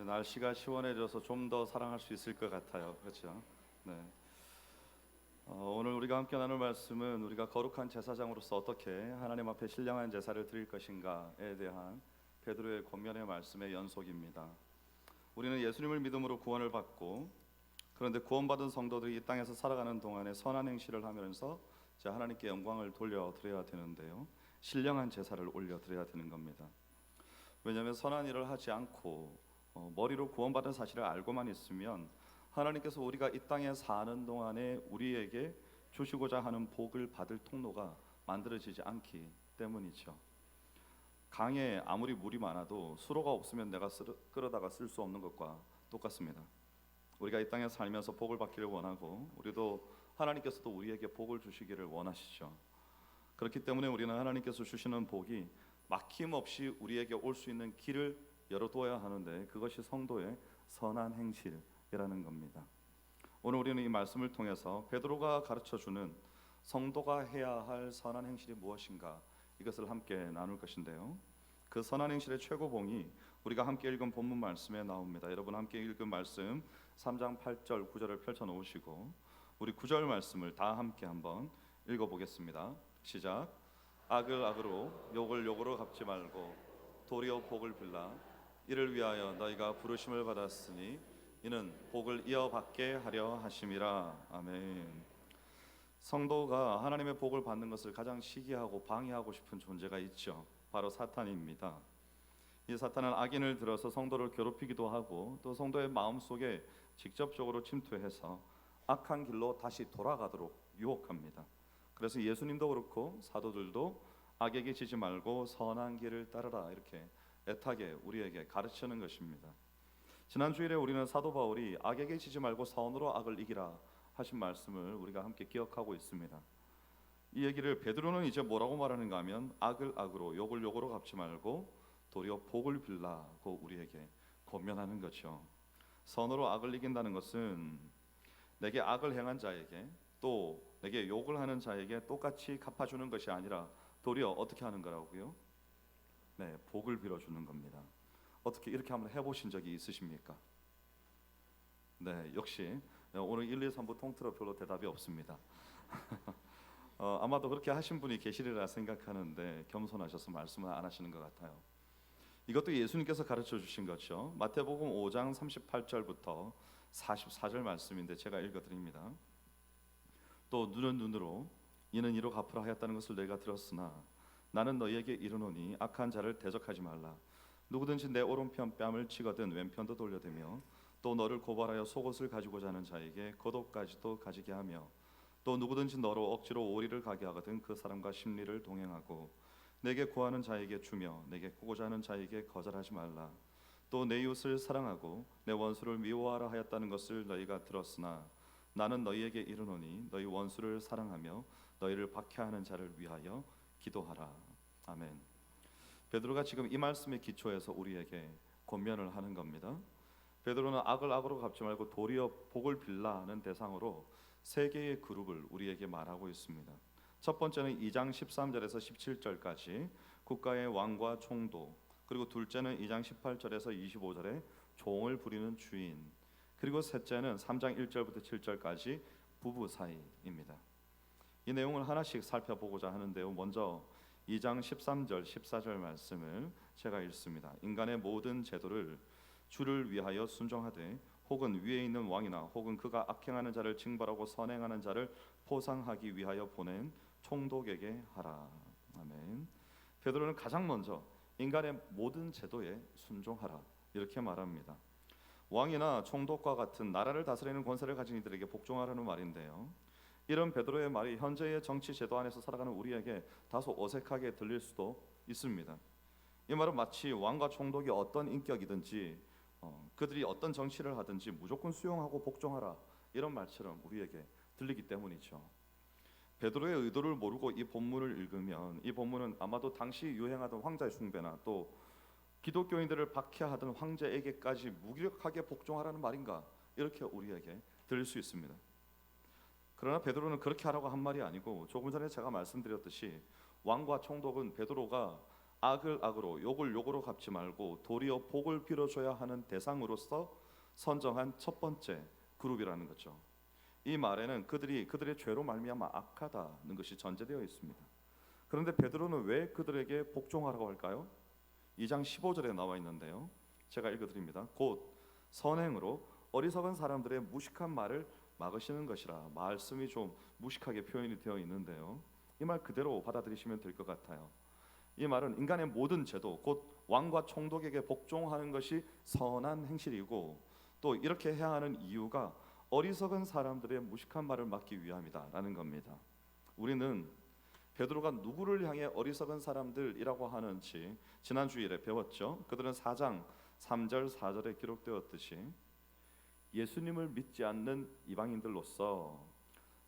날씨가 시원해져서 좀 더 사랑할 수 있을 것 같아요. 그렇죠? 네. 오늘 우리가 함께 나눌 말씀은 우리가 거룩한 제사장으로서 어떻게 하나님 앞에 신령한 제사를 드릴 것인가에 대한 베드로의 권면의 말씀의 연속입니다. 우리는 예수님을 믿음으로 구원을 받고, 그런데 구원받은 성도들이 이 땅에서 살아가는 동안에 선한 행실을 하면서 하나님께 영광을 돌려드려야 되는데요, 신령한 제사를 올려드려야 되는 겁니다. 왜냐하면 선한 일을 하지 않고 머리로 구원받은 사실을 알고만 있으면 하나님께서 우리가 이 땅에 사는 동안에 우리에게 주시고자 하는 복을 받을 통로가 만들어지지 않기 때문이죠. 강에 아무리 물이 많아도 수로가 없으면 내가 끌어다가 쓸 수 없는 것과 똑같습니다. 우리가 이 땅에 살면서 복을 받기를 원하고, 우리도 하나님께서도 우리에게 복을 주시기를 원하시죠. 그렇기 때문에 우리는 하나님께서 주시는 복이 막힘없이 우리에게 올 수 있는 길을 열어두어야 하는데, 그것이 성도의 선한 행실이라는 겁니다. 오늘 우리는 이 말씀을 통해서 베드로가 가르쳐주는 성도가 해야 할 선한 행실이 무엇인가, 이것을 함께 나눌 것인데요, 그 선한 행실의 최고봉이 우리가 함께 읽은 본문 말씀에 나옵니다. 여러분 함께 읽은 말씀 3장 8절 9절을 펼쳐놓으시고 우리 9절 말씀을 다 함께 한번 읽어보겠습니다. 시작. 악을 악으로 욕을 욕으로 갚지 말고 도리어 복을 빌라. 이를 위하여 너희가 부르심을 받았으니 이는 복을 이어받게 하려 하심이라. 아멘. 성도가 하나님의 복을 받는 것을 가장 시기하고 방해하고 싶은 존재가 있죠. 바로 사탄입니다. 이 사탄은 악인을 들어서 성도를 괴롭히기도 하고, 또 성도의 마음속에 직접적으로 침투해서 악한 길로 다시 돌아가도록 유혹합니다. 그래서 예수님도 그렇고 사도들도 악에게 지지 말고 선한 길을 따르라, 이렇게 애타게 우리에게 가르치는 것입니다. 지난 주일에 우리는 사도 바울이 악에게 지지 말고 선으로 악을 이기라 하신 말씀을 우리가 함께 기억하고 있습니다. 이 얘기를 베드로는 이제 뭐라고 말하는가 하면, 악을 악으로 욕을 욕으로 갚지 말고 도리어 복을 빌라고 우리에게 권면하는 거죠. 선으로 악을 이긴다는 것은 내게 악을 행한 자에게, 또 내게 욕을 하는 자에게 똑같이 갚아주는 것이 아니라 도리어 어떻게 하는 거라고요? 네, 복을 빌어주는 겁니다. 어떻게 이렇게 한번 해보신 적이 있으십니까? 네, 역시 오늘 1, 2, 3부 통틀어 별로 대답이 없습니다. 아마도 그렇게 하신 분이 계시리라 생각하는데 겸손하셔서 말씀을 안 하시는 것 같아요. 이것도 예수님께서 가르쳐 주신 거죠. 마태복음 5장 38절부터 44절 말씀인데 제가 읽어드립니다. 또 눈은 눈으로 이는 이로 갚으라 하였다는 것을 너희가 들었으나 나는 너희에게 이르노니 악한 자를 대적하지 말라. 누구든지 내 오른편 뺨을 치거든 왼편도 돌려대며, 또 너를 고발하여 속옷을 가지고자 하는 자에게 겉옷까지도 가지게 하며, 또 누구든지 너로 억지로 오리를 가게 하거든 그 사람과 심리를 동행하고, 내게 구하는 자에게 주며 내게 구고자 하는 자에게 거절하지 말라. 또 내 이웃을 사랑하고 내 원수를 미워하라 하였다는 것을 너희가 들었으나 나는 너희에게 이르노니 너희 원수를 사랑하며 너희를 박해하는 자를 위하여 기도하라. 아멘. 베드로가 지금 이 말씀의 기초에서 우리에게 권면을 하는 겁니다. 베드로는 악을 악으로 갚지 말고 도리어 복을 빌라는 대상으로 세 개의 그룹을 우리에게 말하고 있습니다. 첫 번째는 2장 13절에서 17절까지 국가의 왕과 총독, 그리고 둘째는 2장 18절에서 25절에 종을 부리는 주인, 그리고 셋째는 3장 1절부터 7절까지 부부 사이입니다. 이 내용을 하나씩 살펴보고자 하는데요, 먼저 2장 13절 14절 말씀을 제가 읽습니다. 인간의 모든 제도를 주를 위하여 순종하되 혹은 위에 있는 왕이나 혹은 그가 악행하는 자를 징벌하고 선행하는 자를 포상하기 위하여 보낸 총독에게 하라. 아멘. 베드로는 가장 먼저 인간의 모든 제도에 순종하라, 이렇게 말합니다. 왕이나 총독과 같은 나라를 다스리는 권세를 가진 이들에게 복종하라는 말인데요, 이런 베드로의 말이 현재의 정치 제도 안에서 살아가는 우리에게 다소 어색하게 들릴 수도 있습니다. 이 말은 마치 왕과 총독이 어떤 인격이든지 그들이 어떤 정치를 하든지 무조건 수용하고 복종하라, 이런 말처럼 우리에게 들리기 때문이죠. 베드로의 의도를 모르고 이 본문을 읽으면 이 본문은 아마도 당시 유행하던 황제 숭배나 또 기독교인들을 박해하던 황제에게까지 무기력하게 복종하라는 말인가, 이렇게 우리에게 들릴 수 있습니다. 그러나 베드로는 그렇게 하라고 한 말이 아니고, 조금 전에 제가 말씀드렸듯이 왕과 총독은 베드로가 악을 악으로 욕을 욕으로 갚지 말고 도리어 복을 빌어줘야 하는 대상으로서 선정한 첫 번째 그룹이라는 거죠. 이 말에는 그들의 죄로 말미암아 악하다는 것이 전제되어 있습니다. 그런데 베드로는 왜 그들에게 복종하라고 할까요? 2장 15절에 나와 있는데요. 제가 읽어드립니다. 곧 선행으로 어리석은 사람들의 무식한 말을 막으시는 것이라. 말씀이 좀 무식하게 표현이 되어 있는데요. 이 말 그대로 받아들이시면 될 것 같아요. 이 말은 인간의 모든 제도, 곧 왕과 총독에게 복종하는 것이 선한 행실이고, 또 이렇게 해야 하는 이유가 어리석은 사람들의 무식한 말을 막기 위함이다라는 겁니다. 우리는 베드로가 누구를 향해 어리석은 사람들이라고 하는지 지난 주일에 배웠죠. 그들은 4장 3절 4절에 기록되었듯이 예수님을 믿지 않는 이방인들로서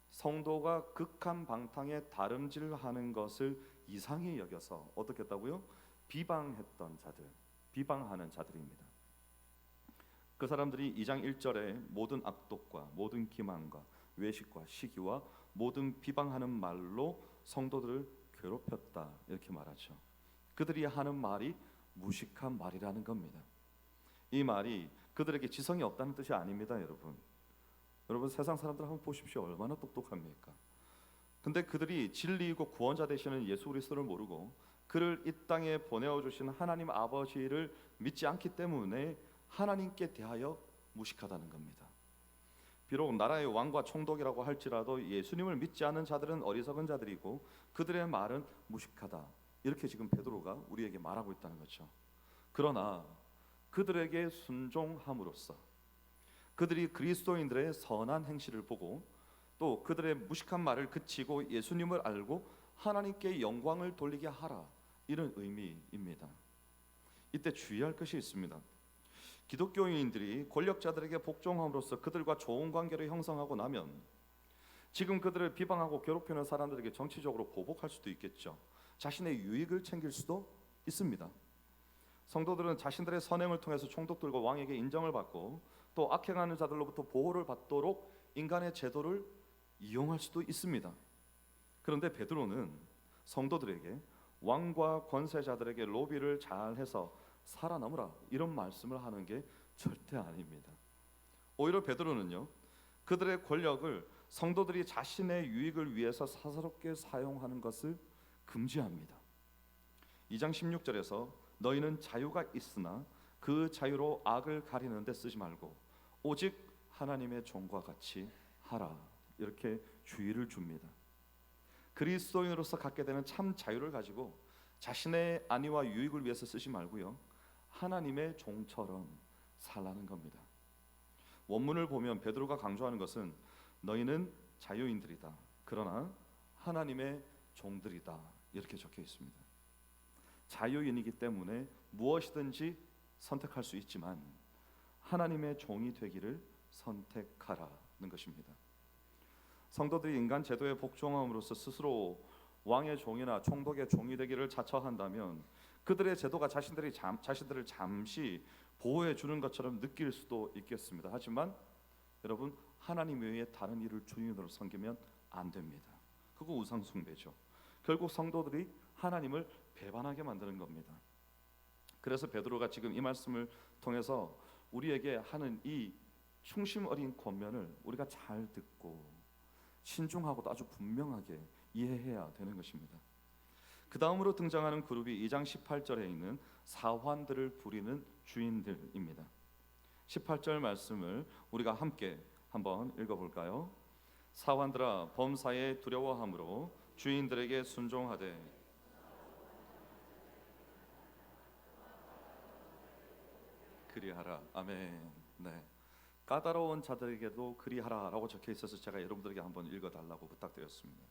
성도가 극한 방탕에 다름질하는 것을 이상히 여겨서 어떻게 했다고요? 비방했던 자들, 비방하는 자들입니다. 그 사람들이 2장 1절에 모든 악독과 모든 기만과 외식과 시기와 모든 비방하는 말로 성도들을 괴롭혔다 이렇게 말하죠. 그들이 하는 말이 무식한 말이라는 겁니다. 이 말이 그들에게 지성이 없다는 뜻이 아닙니다, 여러분. 여러분 세상 사람들 한번 보십시오. 얼마나 똑똑합니까? 근데 그들이 진리이고 구원자 되시는 예수 그리스도를 모르고 그를 이 땅에 보내어 주신 하나님 아버지를 믿지 않기 때문에 하나님께 대하여 무식하다는 겁니다. 비록 나라의 왕과 총독이라고 할지라도 예수님을 믿지 않는 자들은 어리석은 자들이고 그들의 말은 무식하다. 이렇게 지금 베드로가 우리에게 말하고 있다는 거죠. 그러나 그들에게 순종함으로써 그들이 그리스도인들의 선한 행실을 보고 또 그들의 무식한 말을 그치고 예수님을 알고 하나님께 영광을 돌리게 하라, 이런 의미입니다. 이때 주의할 것이 있습니다. 기독교인들이 권력자들에게 복종함으로써 그들과 좋은 관계를 형성하고 나면 지금 그들을 비방하고 괴롭히는 사람들에게 정치적으로 보복할 수도 있겠죠. 자신의 유익을 챙길 수도 있습니다. 성도들은 자신들의 선행을 통해서 총독들과 왕에게 인정을 받고 또 악행하는 자들로부터 보호를 받도록 인간의 제도를 이용할 수도 있습니다. 그런데 베드로는 성도들에게 왕과 권세자들에게 로비를 잘해서 살아남으라 이런 말씀을 하는 게 절대 아닙니다. 오히려 베드로는요, 그들의 권력을 성도들이 자신의 유익을 위해서 사사롭게 사용하는 것을 금지합니다. 2장 16절에서 너희는 자유가 있으나 그 자유로 악을 가리는 데 쓰지 말고 오직 하나님의 종과 같이 하라, 이렇게 주의를 줍니다. 그리스도인으로서 갖게 되는 참 자유를 가지고 자신의 안위와 유익을 위해서 쓰지 말고요, 하나님의 종처럼 살라는 겁니다. 원문을 보면 베드로가 강조하는 것은 너희는 자유인들이다, 그러나 하나님의 종들이다, 이렇게 적혀 있습니다. 자유인이기 때문에 무엇이든지 선택할 수 있지만 하나님의 종이 되기를 선택하라는 것입니다. 성도들이 인간 제도에 복종함으로써 스스로 왕의 종이나 총독의 종이 되기를 자처한다면 그들의 제도가 자신들을 잠시 보호해 주는 것처럼 느낄 수도 있겠습니다. 하지만 여러분, 하나님 외에 다른 이를 주인으로 섬기면 안 됩니다. 그거 우상 숭배죠. 결국 성도들이 하나님을 배반하게 만드는 겁니다. 그래서 베드로가 지금 이 말씀을 통해서 우리에게 하는 이 충심 어린 권면을 우리가 잘 듣고 신중하고도 아주 분명하게 이해해야 되는 것입니다. 그 다음으로 등장하는 그룹이 2장 18절에 있는 사환들을 부리는 주인들입니다. 18절 말씀을 우리가 함께 한번 읽어볼까요? 사환들아, 범사에 두려워함으로 주인들에게 순종하되 그리하라. 아멘. 네. 까다로운 자들에게도 그리하라라고 적혀 있어서 제가 여러분들에게 한번 읽어달라고 부탁드렸습니다.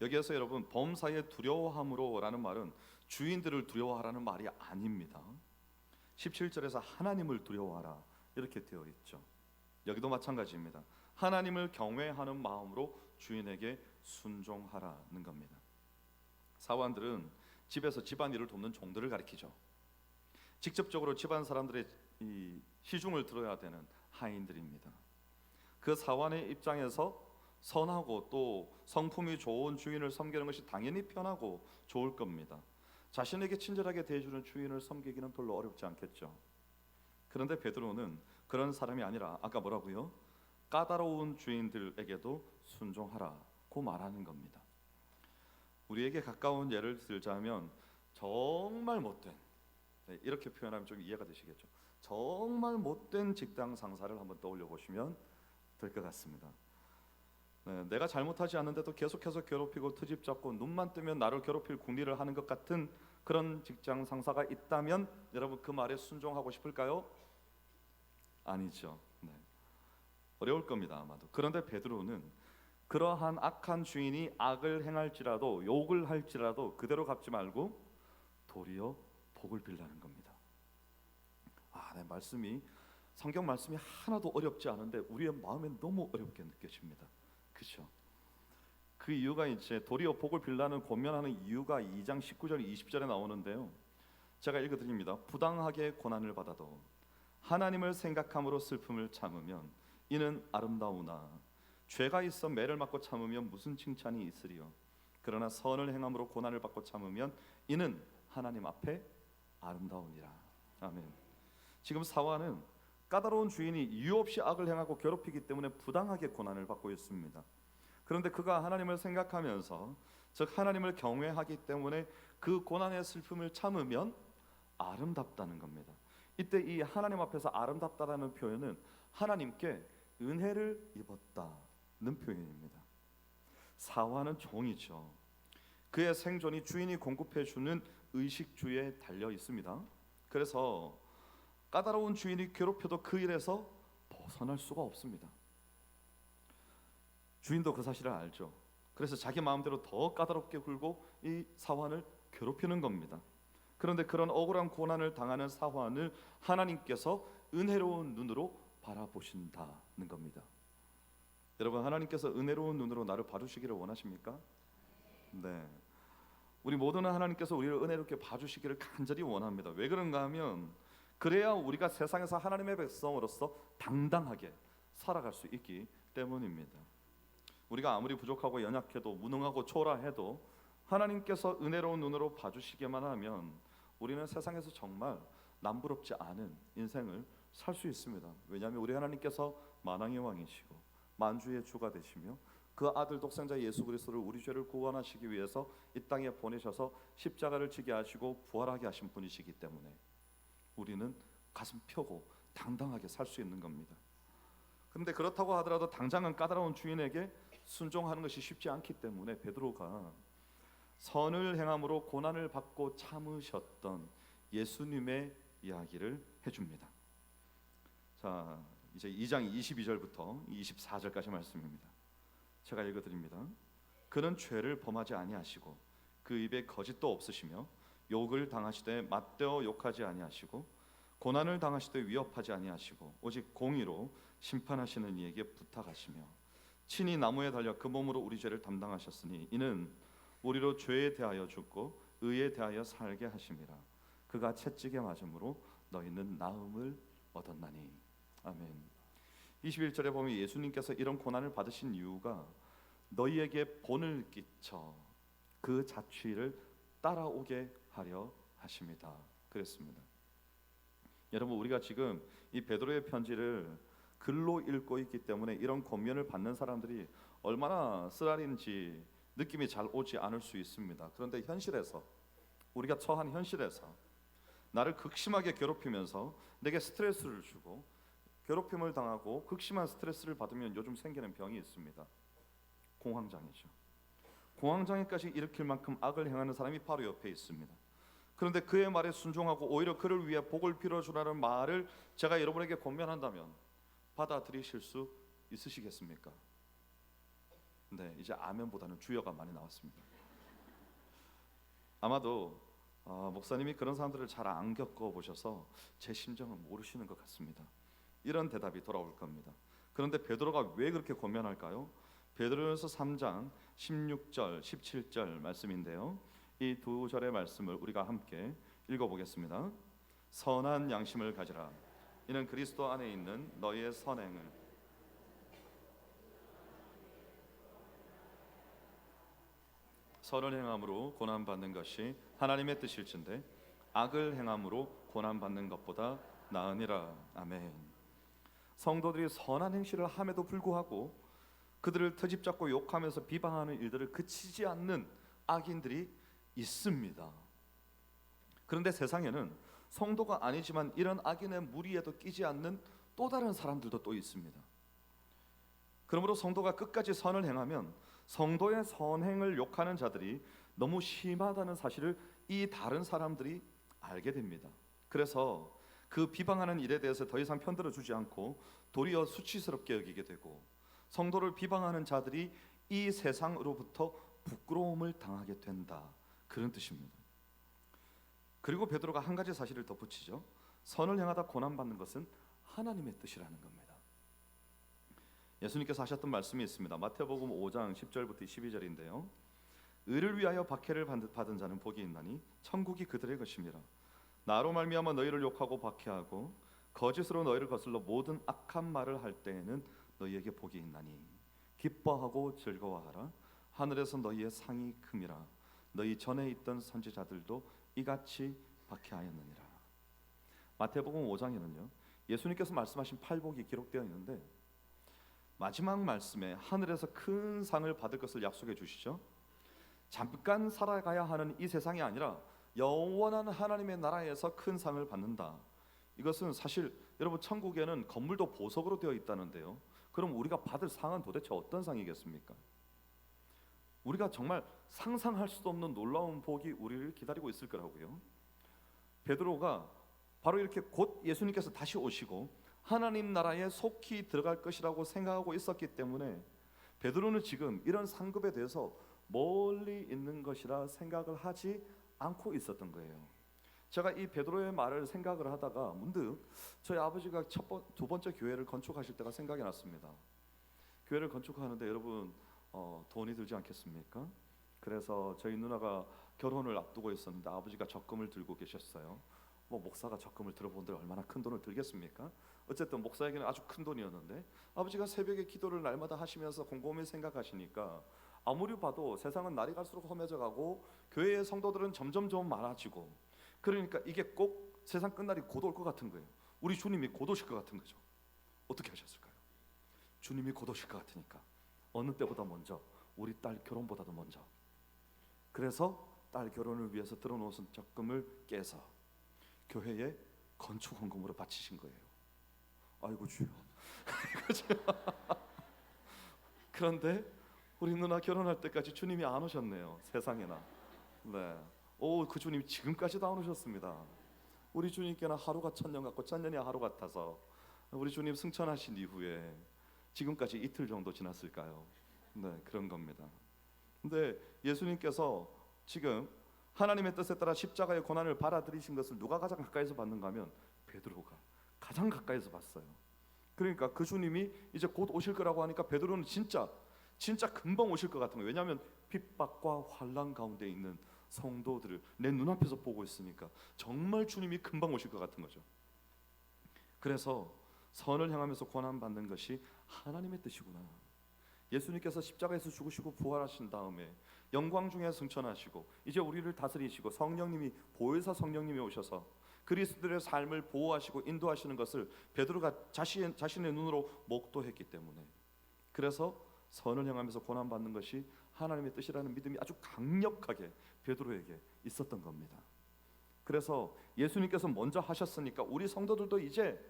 여기에서 여러분, 범사에 두려워함으로라는 말은 주인들을 두려워하라는 말이 아닙니다. 17절에서 하나님을 두려워하라 이렇게 되어 있죠. 여기도 마찬가지입니다. 하나님을 경외하는 마음으로 주인에게 순종하라는 겁니다. 사환들은 집에서 집안일을 돕는 종들을 가리키죠. 직접적으로 집안 사람들의 이 시중을 들어야 되는 하인들입니다. 그 사환의 입장에서 선하고 또 성품이 좋은 주인을 섬기는 것이 당연히 편하고 좋을 겁니다. 자신에게 친절하게 대해주는 주인을 섬기기는 별로 어렵지 않겠죠. 그런데 베드로는 그런 사람이 아니라 아까 뭐라고요? 까다로운 주인들에게도 순종하라고 말하는 겁니다. 우리에게 가까운 예를 들자면 정말 못된, 이렇게 표현하면 좀 이해가 되시겠죠. 정말 못된 직장 상사를 한번 떠올려 보시면 될 것 같습니다. 내가 잘못하지 않는데도 계속해서 괴롭히고 트집 잡고 눈만 뜨면 나를 괴롭힐 궁리를 하는 것 같은 그런 직장 상사가 있다면 여러분 그 말에 순종하고 싶을까요? 아니죠. 어려울 겁니다 아마도. 그런데 베드로는 그러한 악한 주인이 악을 행할지라도 욕을 할지라도 그대로 갚지 말고 도리어 복을 빌라는 겁니다. 말씀이 성경 말씀이 하나도 어렵지 않은데 우리의 마음에 너무 어렵게 느껴집니다. 그렇죠? 그 이유가 이제 도리어 복을 빌라는 권면하는 이유가 2장 19절 20절에 나오는데요. 제가 읽어드립니다. 부당하게 고난을 받아도 하나님을 생각함으로 슬픔을 참으면 이는 아름다우나 죄가 있어 매를 맞고 참으면 무슨 칭찬이 있으리요. 그러나 선을 행함으로 고난을 받고 참으면 이는 하나님 앞에 아름다우니라. 아멘. 지금 사화는 까다로운 주인이 이유 없이 악을 행하고 괴롭히기 때문에 부당하게 고난을 받고 있습니다. 그런데 그가 하나님을 생각하면서 즉 하나님을 경외하기 때문에 그 고난의 슬픔을 참으면 아름답다는 겁니다. 이때 이 하나님 앞에서 아름답다라는 표현은 하나님께 은혜를 입었다는 표현입니다. 사화는 종이죠. 그의 생존이 주인이 공급해 주는 의식주에 달려 있습니다. 그래서 까다로운 주인이 괴롭혀도 그 일에서 벗어날 수가 없습니다. 주인도 그 사실을 알죠. 그래서 자기 마음대로 더 까다롭게 굴고 이 사환을 괴롭히는 겁니다. 그런데 그런 억울한 고난을 당하는 사환을 하나님께서 은혜로운 눈으로 바라보신다는 겁니다. 여러분, 하나님께서 은혜로운 눈으로 나를 봐주시기를 원하십니까? 네. 우리 모두는 하나님께서 우리를 은혜롭게 봐주시기를 간절히 원합니다. 왜 그런가 하면 그래야 우리가 세상에서 하나님의 백성으로서 당당하게 살아갈 수 있기 때문입니다. 우리가 아무리 부족하고 연약해도 무능하고 초라해도 하나님께서 은혜로운 눈으로 봐주시기만 하면 우리는 세상에서 정말 남부럽지 않은 인생을 살 수 있습니다. 왜냐하면 우리 하나님께서 만왕의 왕이시고 만주의 주가 되시며 그 아들 독생자 예수 그리스도를 우리 죄를 구원하시기 위해서 이 땅에 보내셔서 십자가를 지게 하시고 부활하게 하신 분이시기 때문에 우리는 가슴 펴고 당당하게 살 수 있는 겁니다. 그런데 그렇다고 하더라도 당장은 까다로운 주인에게 순종하는 것이 쉽지 않기 때문에 베드로가 선을 행함으로 고난을 받고 참으셨던 예수님의 이야기를 해줍니다. 자, 이제 2장 22절부터 24절까지 말씀입니다. 제가 읽어드립니다. 그는 죄를 범하지 아니하시고 그 입에 거짓도 없으시며 욕을 당하시되 맞대어 욕하지 아니하시고 고난을 당하시되 위협하지 아니하시고 오직 공의로 심판하시는 이에게 부탁하시며 친히 나무에 달려 그 몸으로 우리 죄를 담당하셨으니 이는 우리로 죄에 대하여 죽고 의에 대하여 살게 하심이라. 그가 채찍에 맞음으로 너희는 나음을 얻었나니. 아멘. 21절에 보면 예수님께서 이런 고난을 받으신 이유가 너희에게 본을 끼쳐 그 자취를 따라오게 하려 하십니다. 그랬습니다. 여러분, 우리가 지금 이 베드로의 편지를 글로 읽고 있기 때문에 이런 권면을 받는 사람들이 얼마나 쓰라린지 느낌이 잘 오지 않을 수 있습니다. 그런데 현실에서 우리가 처한 현실에서 나를 극심하게 괴롭히면서 내게 스트레스를 주고 괴롭힘을 당하고 극심한 스트레스를 받으면 요즘 생기는 병이 있습니다. 공황장애죠. 공황장애까지 일으킬 만큼 악을 행하는 사람이 바로 옆에 있습니다. 그런데 그의 말에 순종하고 오히려 그를 위해 복을 빌어주라는 말을 제가 여러분에게 권면한다면 받아들이실 수 있으시겠습니까? 네, 이제 아멘보다는 주여가 많이 나왔습니다. 아마도 목사님이 그런 사람들을 잘 안 겪어보셔서 제 심정을 모르시는 것 같습니다. 이런 대답이 돌아올 겁니다. 그런데 베드로가 왜 그렇게 권면할까요? 베드로전서 3장 16절, 17절 말씀인데요. 이 두 절의 말씀을 우리가 함께 읽어보겠습니다. 선한 양심을 가지라. 이는 그리스도 안에 있는 너희의 선행을 선을 행함으로 고난 받는 것이 하나님의 뜻일진데 악을 행함으로 고난 받는 것보다 나으니라. 아멘. 성도들이 선한 행실을 함에도 불구하고 그들을 트집잡고 욕하면서 비방하는 일들을 그치지 않는 악인들이 있습니다. 그런데 세상에는 성도가 아니지만 이런 악인의 무리에도 끼지 않는 또 다른 사람들도 또 있습니다. 그러므로 성도가 끝까지 선을 행하면 성도의 선행을 욕하는 자들이 너무 심하다는 사실을 이 다른 사람들이 알게 됩니다. 그래서 그 비방하는 일에 대해서 더 이상 편들어 주지 않고 도리어 수치스럽게 여기게 되고, 성도를 비방하는 자들이 이 세상으로부터 부끄러움을 당하게 된다, 그런 뜻입니다. 그리고 베드로가 한 가지 사실을 덧붙이죠. 선을 행하다 고난받는 것은 하나님의 뜻이라는 겁니다. 예수님께서 하셨던 말씀이 있습니다. 마태복음 5장 10절부터 12절인데요. 의를 위하여 박해를 받은 자는 복이 있나니 천국이 그들의 것임이라. 나로 말미암아 너희를 욕하고 박해하고 거짓으로 너희를 거슬러 모든 악한 말을 할 때에는 너희에게 복이 있나니 기뻐하고 즐거워하라. 하늘에서 너희의 상이 큼이라. 너희 전에 있던 선지자들도 이같이 박해하였느니라. 마태복음 5장에는요 예수님께서 말씀하신 팔복이 기록되어 있는데, 마지막 말씀에 하늘에서 큰 상을 받을 것을 약속해 주시죠. 잠깐 살아가야 하는 이 세상이 아니라 영원한 하나님의 나라에서 큰 상을 받는다. 이것은 사실 여러분, 천국에는 건물도 보석으로 되어 있다는데요, 그럼 우리가 받을 상은 도대체 어떤 상이겠습니까? 우리가 정말 상상할 수도 없는 놀라운 복이 우리를 기다리고 있을 거라고요. 베드로가 바로 이렇게 곧 예수님께서 다시 오시고 하나님 나라에 속히 들어갈 것이라고 생각하고 있었기 때문에 베드로는 지금 이런 상급에 대해서 멀리 있는 것이라 생각을 하지 않고 있었던 거예요. 제가 이 베드로의 말을 생각을 하다가 문득 저희 아버지가 두 번째 교회를 건축하실 때가 생각이 났습니다. 교회를 건축하는데 여러분 돈이 들지 않겠습니까? 그래서 저희 누나가 결혼을 앞두고 있었는데 아버지가 적금을 들고 계셨어요. 목사가 적금을 들어본들 얼마나 큰 돈을 들겠습니까? 어쨌든 목사에게는 아주 큰 돈이었는데 아버지가 새벽에 기도를 날마다 하시면서 곰곰이 생각하시니까 아무리 봐도 세상은 날이 갈수록 험해져 가고 교회의 성도들은 점점 많아지고, 그러니까 이게 꼭 세상 끝날이 곧 올 것 같은 거예요. 우리 주님이 곧 오실 것 같은 거죠. 어떻게 하셨을까요? 주님이 곧 오실 것 같으니까 어느 때보다 먼저 우리 딸 결혼보다도 먼저, 그래서 딸 결혼을 위해서 들어놓은 적금을 깨서 교회에 건축 헌금으로 바치신 거예요. 아이고 주여. 그런데 우리 누나 결혼할 때까지 주님이 안 오셨네요. 세상에나. 네. 그 주님 지금까지도 안 오셨습니다. 우리 주님께는 하루가 천년 같고 천년이 하루 같아서 우리 주님 승천하신 이후에 지금까지 이틀 정도 지났을까요? 네, 그런 겁니다. 근데 예수님께서 지금 하나님의 뜻에 따라 십자가의 고난을 받아들이신 것을 누가 가장 가까이서 봤는가 하면 베드로가 가장 가까이서 봤어요. 그러니까 그 주님이 이제 곧 오실 거라고 하니까 베드로는 진짜 금방 오실 것 같은 거예요. 왜냐하면 핍박과 환난 가운데 있는 성도들을 내 눈앞에서 보고 있으니까 정말 주님이 금방 오실 것 같은 거죠. 그래서 선을 향하면서 고난받는 것이 하나님의 뜻이구나. 예수님께서 십자가에서 죽으시고 부활하신 다음에 영광 중에 승천하시고 이제 우리를 다스리시고 성령님이, 보혜사 성령님이 오셔서 그리스도의 삶을 보호하시고 인도하시는 것을 베드로가 자신의 눈으로 목도했기 때문에, 그래서 선을 향하면서 고난받는 것이 하나님의 뜻이라는 믿음이 아주 강력하게 베드로에게 있었던 겁니다. 그래서 예수님께서 먼저 하셨으니까 우리 성도들도 이제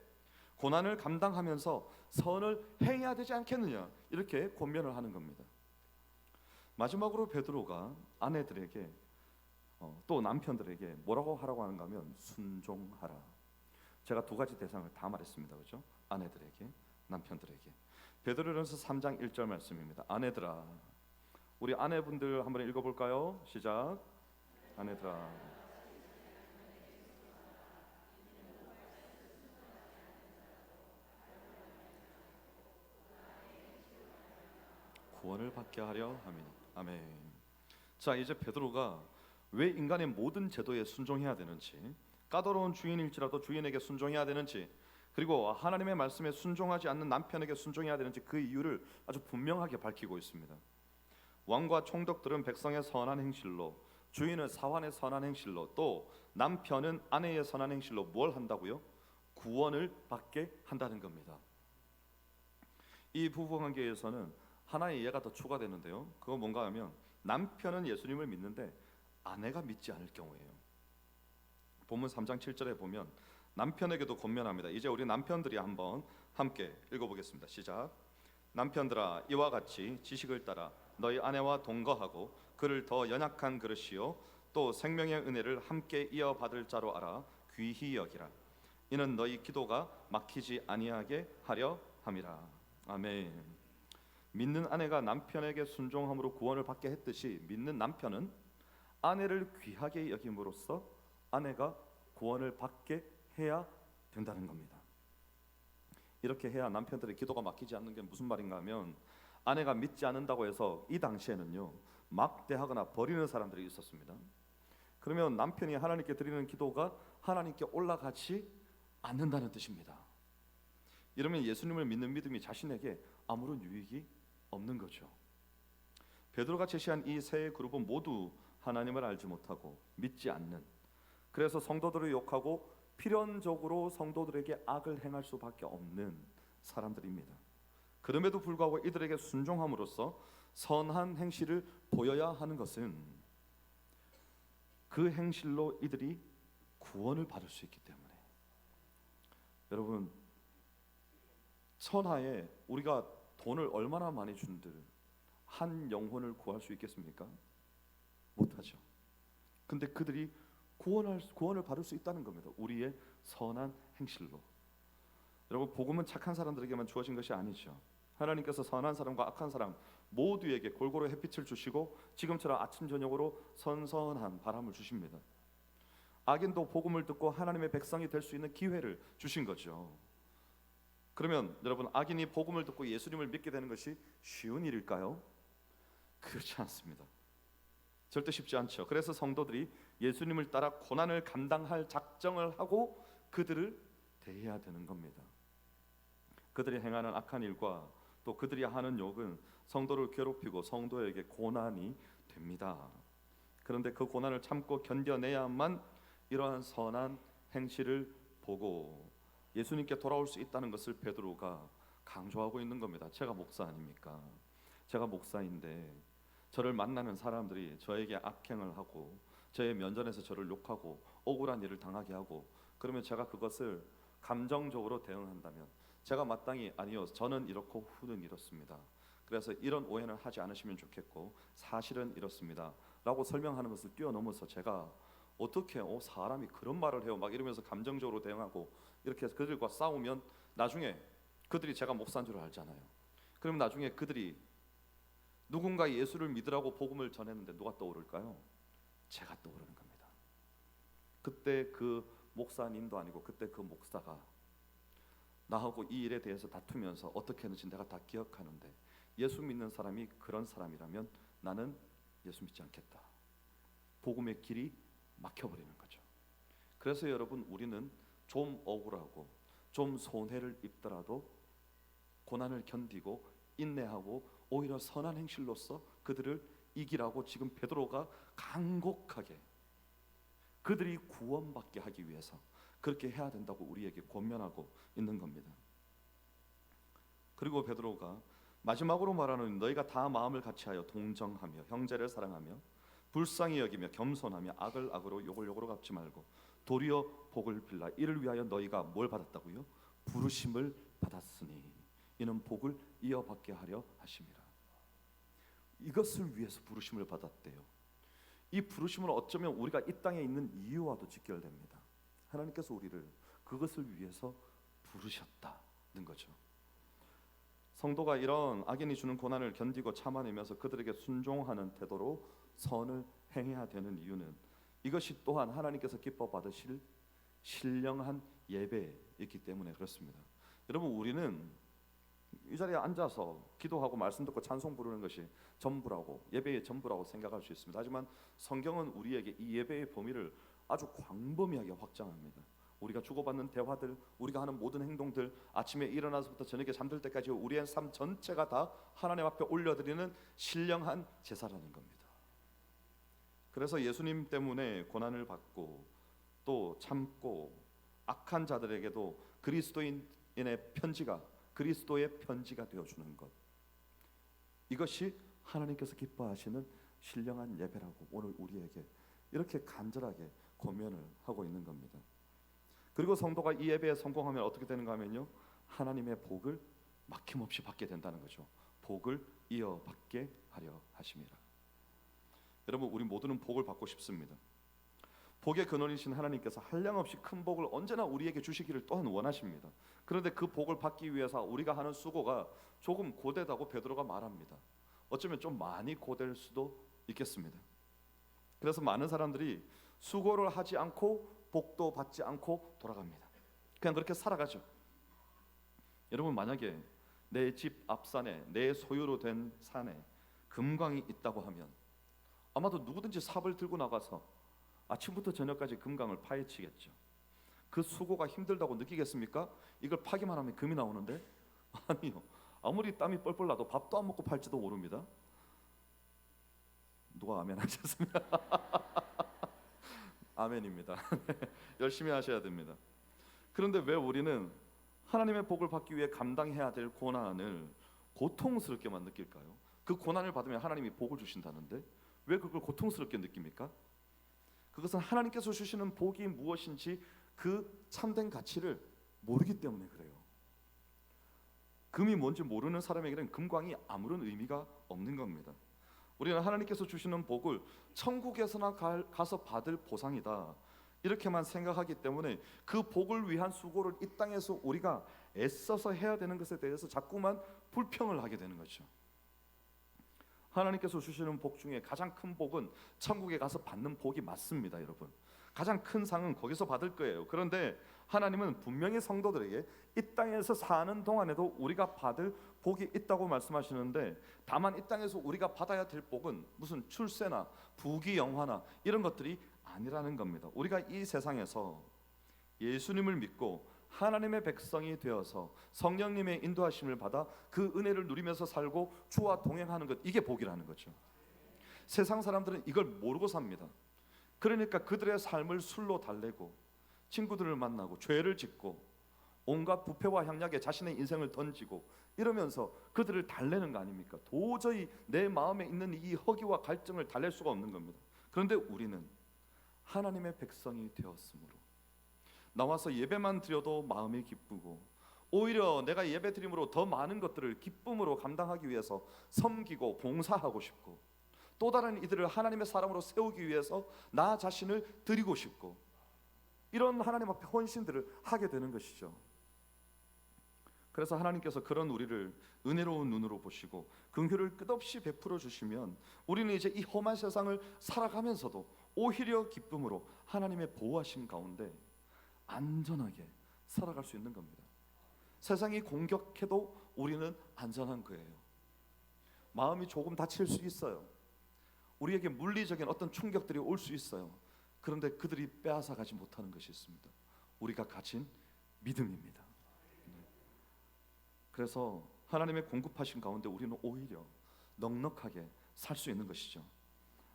고난을 감당하면서 선을 행해야 되지 않겠느냐, 이렇게 권면을 하는 겁니다. 마지막으로 베드로가 아내들에게 또 남편들에게 뭐라고 하라고 하는가 하면 순종하라. 제가 두 가지 대상을 다 말했습니다. 그렇죠? 아내들에게, 남편들에게. 베드로전서 3장 1절 말씀입니다. 아내들아. 우리 아내분들 한번 읽어볼까요? 시작. 아내들아. 구원을 받게 하려 함이니. 아멘. 자, 이제 베드로가 왜 인간의 모든 제도에 순종해야 되는지, 까다로운 주인일지라도 주인에게 순종해야 되는지, 그리고 하나님의 말씀에 순종하지 않는 남편에게 순종해야 되는지 그 이유를 아주 분명하게 밝히고 있습니다. 왕과 총독들은 백성의 선한 행실로, 주인은 사환의 선한 행실로, 또 남편은 아내의 선한 행실로 뭘 한다고요? 구원을 받게 한다는 겁니다. 이 부부관계에서는 하나의 예가 더 추가되는데요. 그거 뭔가 하면 남편은 예수님을 믿는데 아내가 믿지 않을 경우에요. 본문 3장 7절에 보면 남편에게도 권면합니다. 이제 우리 남편들이 한번 함께 읽어보겠습니다. 시작. 남편들아, 이와 같이 지식을 따라 너희 아내와 동거하고 그를 더 연약한 그릇이요 또 생명의 은혜를 함께 이어받을 자로 알아 귀히 여기라. 이는 너희 기도가 막히지 아니하게 하려 함이라. 아멘. 믿는 아내가 남편에게 순종함으로 구원을 받게 했듯이 믿는 남편은 아내를 귀하게 여김으로써 아내가 구원을 받게 해야 된다는 겁니다. 이렇게 해야 남편들의 기도가 막히지 않는 게 무슨 말인가 하면, 아내가 믿지 않는다고 해서 이 당시에는요 막대하거나 버리는 사람들이 있었습니다. 그러면 남편이 하나님께 드리는 기도가 하나님께 올라가지 않는다는 뜻입니다. 이러면 예수님을 믿는 믿음이 자신에게 아무런 유익이 없는 거죠. 베드로가 제시한 이 세 그룹은 모두 하나님을 알지 못하고 믿지 않는, 그래서 성도들을 욕하고 필연적으로 성도들에게 악을 행할 수밖에 없는 사람들입니다. 그럼에도 불구하고 이들에게 순종함으로써 선한 행실을 보여야 하는 것은 그 행실로 이들이 구원을 받을 수 있기 때문에, 여러분 천하에 우리가 돈을 얼마나 많이 준들 한 영혼을 구할 수 있겠습니까? 못하죠. 근데 그들이 구원을 받을 수 있다는 겁니다. 우리의 선한 행실로. 여러분 복음은 착한 사람들에게만 주어진 것이 아니죠. 하나님께서 선한 사람과 악한 사람 모두에게 골고루 햇빛을 주시고 지금처럼 아침 저녁으로 선선한 바람을 주십니다. 악인도 복음을 듣고 하나님의 백성이 될 수 있는 기회를 주신 거죠. 그러면 여러분 악인이 복음을 듣고 예수님을 믿게 되는 것이 쉬운 일일까요? 그렇지 않습니다. 절대 쉽지 않죠. 그래서 성도들이 예수님을 따라 고난을 감당할 작정을 하고 그들을 대해야 되는 겁니다. 그들이 행하는 악한 일과 또 그들이 하는 욕은 성도를 괴롭히고 성도에게 고난이 됩니다. 그런데 그 고난을 참고 견뎌내야만 이러한 선한 행실을 보고 예수님께 돌아올 수 있다는 것을 베드로가 강조하고 있는 겁니다. 제가 목사 아닙니까? 제가 목사인데 저를 만나는 사람들이 저에게 악행을 하고 저의 면전에서 저를 욕하고 억울한 일을 당하게 하고, 그러면 제가 그것을 감정적으로 대응한다면 제가 마땅히 아니요 저는 이렇고 후는 이렇습니다, 그래서 이런 오해는 하지 않으시면 좋겠고 사실은 이렇습니다 라고 설명하는 것을 뛰어넘어서 제가 어떻게 사람이 그런 말을 해요 막 이러면서 감정적으로 대응하고 이렇게 해서 그들과 싸우면 나중에 그들이 제가 목사인 줄 알잖아요. 그러면 나중에 그들이 누군가 예수를 믿으라고 복음을 전했는데 누가 떠오를까요? 제가 떠오르는 겁니다. 그때 그 목사님도 아니고 그때 그 목사가 나하고 이 일에 대해서 다투면서 어떻게 했는지 내가 다 기억하는데 예수 믿는 사람이 그런 사람이라면 나는 예수 믿지 않겠다. 복음의 길이 막혀버리는 거죠. 그래서 여러분 우리는 좀 억울하고 좀 손해를 입더라도 고난을 견디고 인내하고 오히려 선한 행실로서 그들을 이기라고 지금 베드로가 간곡하게 그들이 구원받게 하기 위해서 그렇게 해야 된다고 우리에게 권면하고 있는 겁니다. 그리고 베드로가 마지막으로 말하는 너희가 다 마음을 같이하여 동정하며 형제를 사랑하며 불쌍히 여기며 겸손하며 악을 악으로 욕을 욕으로 갚지 말고 도리어 복을 빌라. 이를 위하여 너희가 뭘 받았다고요? 부르심을 받았으니 이는 복을 이어받게 하려 하심이라. 이것을 위해서 부르심을 받았대요. 이 부르심은 어쩌면 우리가 이 땅에 있는 이유와도 직결됩니다. 하나님께서 우리를 그것을 위해서 부르셨다는 거죠. 성도가 이런 악인이 주는 고난을 견디고 참아내면서 그들에게 순종하는 태도로 선을 행해야 되는 이유는 이것이 또한 하나님께서 기뻐 받으실 신령한 예배이기 때문에 그렇습니다. 여러분 우리는 이 자리에 앉아서 기도하고 말씀 듣고 찬송 부르는 것이 전부라고, 예배의 전부라고 생각할 수 있습니다. 하지만 성경은 우리에게 이 예배의 범위를 아주 광범위하게 확장합니다. 우리가 주고받는 대화들, 우리가 하는 모든 행동들, 아침에 일어나서부터 저녁에 잠들 때까지 우리의 삶 전체가 다 하나님 앞에 올려드리는 신령한 제사라는 겁니다. 그래서 예수님 때문에 고난을 받고 또 참고 악한 자들에게도 그리스도인의 편지가, 그리스도의 편지가 되어주는 것, 이것이 하나님께서 기뻐하시는 신령한 예배라고 오늘 우리에게 이렇게 간절하게 권면을 하고 있는 겁니다. 그리고 성도가 이 예배에 성공하면 어떻게 되는가 하면요, 하나님의 복을 막힘없이 받게 된다는 거죠. 복을 이어받게 하려 하심이라. 여러분, 우리 모두는 복을 받고 싶습니다. 복의 근원이신 하나님께서 한량없이 큰 복을 언제나 우리에게 주시기를 또한 원하십니다. 그런데 그 복을 받기 위해서 우리가 하는 수고가 조금 고되다고 베드로가 말합니다. 어쩌면 좀 많이 고될 수도 있겠습니다. 그래서 많은 사람들이 수고를 하지 않고 복도 받지 않고 돌아갑니다. 그냥 그렇게 살아가죠. 여러분, 만약에 내 집 앞산에, 내 소유로 된 산에 금광이 있다고 하면 아마도 누구든지 삽을 들고 나가서 아침부터 저녁까지 금광을 파헤치겠죠. 그 수고가 힘들다고 느끼겠습니까? 이걸 파기만 하면 금이 나오는데? 아니요. 아무리 땀이 뻘뻘 나도 밥도 안 먹고 팔지도 모릅니다. 누가 아멘 하셨습니까? 아멘입니다. 열심히 하셔야 됩니다. 그런데 왜 우리는 하나님의 복을 받기 위해 감당해야 될 고난을 고통스럽게만 느낄까요? 그 고난을 받으면 하나님이 복을 주신다는데 왜 그걸 고통스럽게 느낍니까? 그것은 하나님께서 주시는 복이 무엇인지 그 참된 가치를 모르기 때문에 그래요. 금이 뭔지 모르는 사람에게는 금광이 아무런 의미가 없는 겁니다. 우리는 하나님께서 주시는 복을 천국에서나 가서 받을 보상이다, 이렇게만 생각하기 때문에 그 복을 위한 수고를 이 땅에서 우리가 애써서 해야 되는 것에 대해서 자꾸만 불평을 하게 되는 거죠. 하나님께서 주시는 복 중에 가장 큰 복은 천국에 가서 받는 복이 맞습니다, 여러분. 가장 큰 상은 거기서 받을 거예요. 그런데 하나님은 분명히 성도들에게 이 땅에서 사는 동안에도 우리가 받을 복이 있다고 말씀하시는데, 다만 이 땅에서 우리가 받아야 될 복은 무슨 출세나 부귀 영화나 이런 것들이 아니라는 겁니다. 우리가 이 세상에서 예수님을 믿고 하나님의 백성이 되어서 성령님의 인도하심을 받아 그 은혜를 누리면서 살고 주와 동행하는 것, 이게 복이라는 거죠. 세상 사람들은 이걸 모르고 삽니다. 그러니까 그들의 삶을 술로 달래고 친구들을 만나고 죄를 짓고 온갖 부패와 향락에 자신의 인생을 던지고 이러면서 그들을 달래는 거 아닙니까? 도저히 내 마음에 있는 이 허기와 갈증을 달랠 수가 없는 겁니다. 그런데 우리는 하나님의 백성이 되었으므로 나와서 예배만 드려도 마음이 기쁘고, 오히려 내가 예배 드림으로 더 많은 것들을 기쁨으로 감당하기 위해서 섬기고 봉사하고 싶고, 또 다른 이들을 하나님의 사람으로 세우기 위해서 나 자신을 드리고 싶고, 이런 하나님 앞에 헌신들을 하게 되는 것이죠. 그래서 하나님께서 그런 우리를 은혜로운 눈으로 보시고 긍휼을 끝없이 베풀어 주시면 우리는 이제 이 험한 세상을 살아가면서도 오히려 기쁨으로 하나님의 보호하심 가운데 안전하게 살아갈 수 있는 겁니다. 세상이 공격해도 우리는 안전한 거예요. 마음이 조금 다칠 수 있어요. 우리에게 물리적인 어떤 충격들이 올 수 있어요. 그런데 그들이 빼앗아 가지 못하는 것이 있습니다. 우리가 가진 믿음입니다. 그래서 하나님의 공급하신 가운데 우리는 오히려 넉넉하게 살 수 있는 것이죠.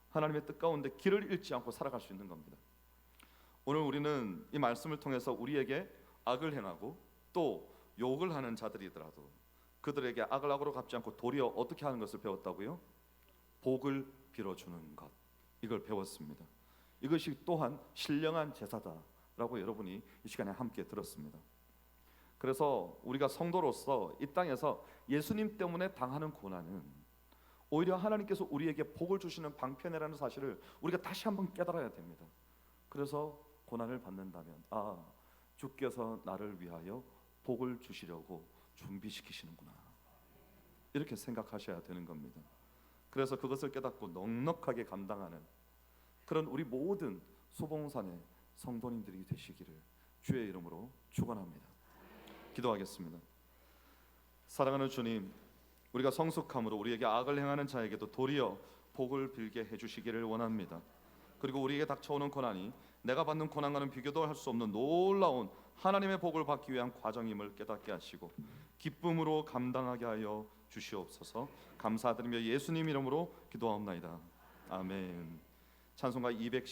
하나님의 뜻 가운데 길을 잃지 않고 살아갈 수 있는 겁니다. 오늘 우리는 이 말씀을 통해서 우리에게 악을 행하고 또 욕을 하는 자들이더라도 그들에게 악을 악으로 갚지 않고 도리어 어떻게 하는 것을 배웠다고요? 복을 빌어주는 것, 이걸 배웠습니다. 이것이 또한 신령한 제사다라고 여러분이 이 시간에 함께 들었습니다. 그래서 우리가 성도로서 이 땅에서 예수님 때문에 당하는 고난은 오히려 하나님께서 우리에게 복을 주시는 방편이라는 사실을 우리가 다시 한번 깨달아야 됩니다. 그래서 고난을 받는다면 주께서 나를 위하여 복을 주시려고 준비시키시는구나, 이렇게 생각하셔야 되는 겁니다. 그래서 그것을 깨닫고 넉넉하게 감당하는 그런 우리 모든 소봉산의 성도님들이 되시기를 주의 이름으로 축원합니다. 기도하겠습니다. 사랑하는 주님, 우리가 성숙함으로 우리에게 악을 행하는 자에게도 도리어 복을 빌게 해주시기를 원합니다. 그리고 우리에게 닥쳐오는 고난이 내가 받는 고난과는 비교도 할 수 없는 놀라운 하나님의 복을 받기 위한 과정임을 깨닫게 하시고 기쁨으로 감당하게 하여 주시옵소서. 감사드리며 예수님 이름으로 기도하옵나이다. 아멘. 찬송가 210